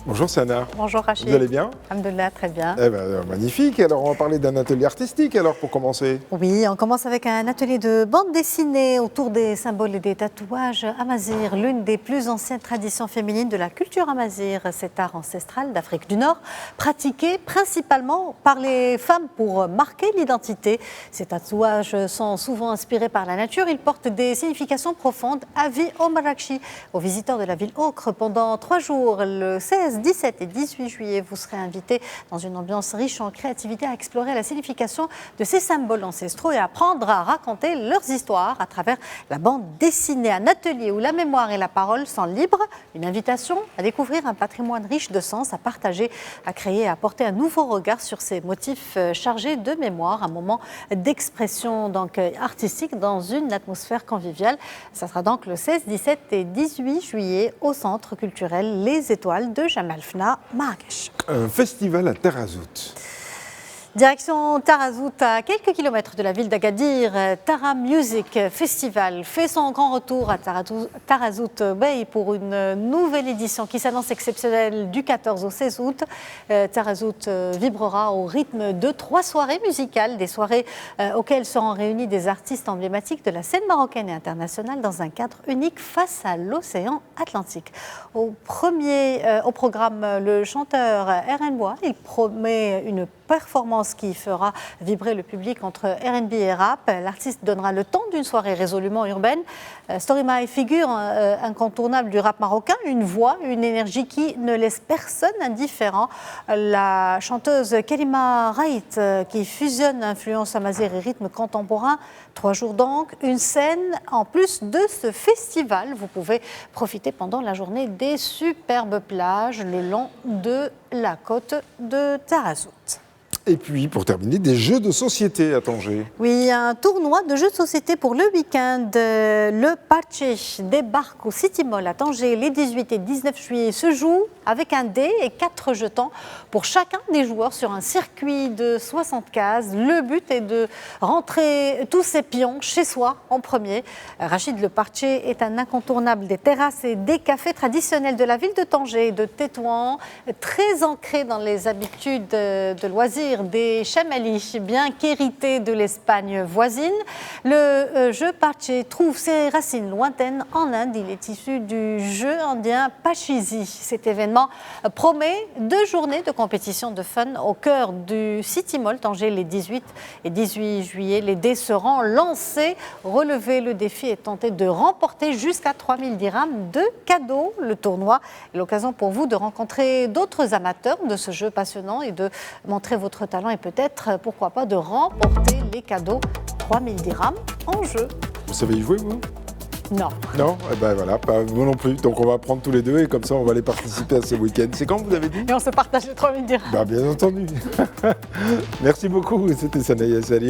Bonjour Sana. Bonjour Rachid. Vous allez bien? Alhamdoulilah, très bien. Eh ben, magnifique. Alors on va parler d'un atelier artistique alors pour commencer. Oui, on commence avec un atelier de bande dessinée autour des symboles et des tatouages amazigh, l'une des plus anciennes traditions féminines de la culture amazigh. Cet art ancestral d'Afrique du Nord, pratiqué principalement par les femmes pour marquer l'identité. Ces tatouages sont souvent inspirés par la nature. Ils portent des significations profondes. Avis au Marrakchi, aux visiteurs de la ville Ocre, pendant 3 jours, le 16, 17 et 18 juillet, vous serez invités dans une ambiance riche en créativité à explorer la signification de ces symboles ancestraux et apprendre à raconter leurs histoires à travers la bande dessinée. Un atelier où la mémoire et la parole sont libres, une invitation à découvrir un patrimoine riche de sens, à partager, à créer, à apporter un nouveau regard sur ces motifs chargés de mémoire, un moment d'expression donc artistique dans une atmosphère conviviale. Ça sera donc le 16, 17 et 18 juillet au Centre culturel Les Étoiles de Jemaa el-Fna, Marrakech. Un festival à Tarazout. Direction Tarazout, à quelques kilomètres de la ville d'Agadir, Tara Music Festival fait son grand retour à Tarazout Bay pour une nouvelle édition qui s'annonce exceptionnelle du 14 au 16 août. Tarazout vibrera au rythme de 3 soirées musicales, des soirées auxquelles seront réunis des artistes emblématiques de la scène marocaine et internationale dans un cadre unique face à l'océan Atlantique. Au programme, le chanteur RN Bois, il promet une performance qui fera vibrer le public entre R&B et rap. L'artiste donnera le temps d'une soirée résolument urbaine. Story My figure incontournable du rap marocain, une voix, une énergie qui ne laisse personne indifférent. La chanteuse Kelima Wright qui fusionne influence amazigh et rythme contemporain. 3 jours donc, une scène en plus de ce festival. Vous pouvez profiter pendant la journée des superbes plages le long de la côte de Tarazout. Et puis, pour terminer, des jeux de société à Tanger. Oui, un tournoi de jeux de société pour le week-end. Le Parche débarque au City Mall à Tanger les 18 et 19 juillet. Se joue avec un dé et 4 jetons pour chacun des joueurs sur un circuit de 60 cases. Le but est de rentrer tous ses pions chez soi en premier. Rachid, le Parche est un incontournable des terrasses et des cafés traditionnels de la ville de Tanger, de Tétouan, très ancré dans les habitudes de loisirs des chamalis, bien qu'hérité de l'Espagne voisine. Le jeu Parche trouve ses racines lointaines en Inde. Il est issu du jeu indien Pachizi. Cet événement promet 2 journées de compétition de fun au cœur du City Mall Tanger les 18 et 18 juillet. Les dés seront lancés. Relever le défi et tenter de remporter jusqu'à 3000 dirhams de cadeaux. Le tournoi est l'occasion pour vous de rencontrer d'autres amateurs de ce jeu passionnant et de montrer votre talent et peut-être, pourquoi pas, de remporter les cadeaux. 3000 dirhams en jeu. Vous savez y jouer, vous? Non. Non? Eh ben voilà, pas moi non plus. Donc on va prendre tous les deux et comme ça on va aller participer à ce week-end. C'est quand vous avez dit? Et on se partage les 3000 dirhams. Bah, bien entendu. Merci beaucoup, c'était Sana Yassali.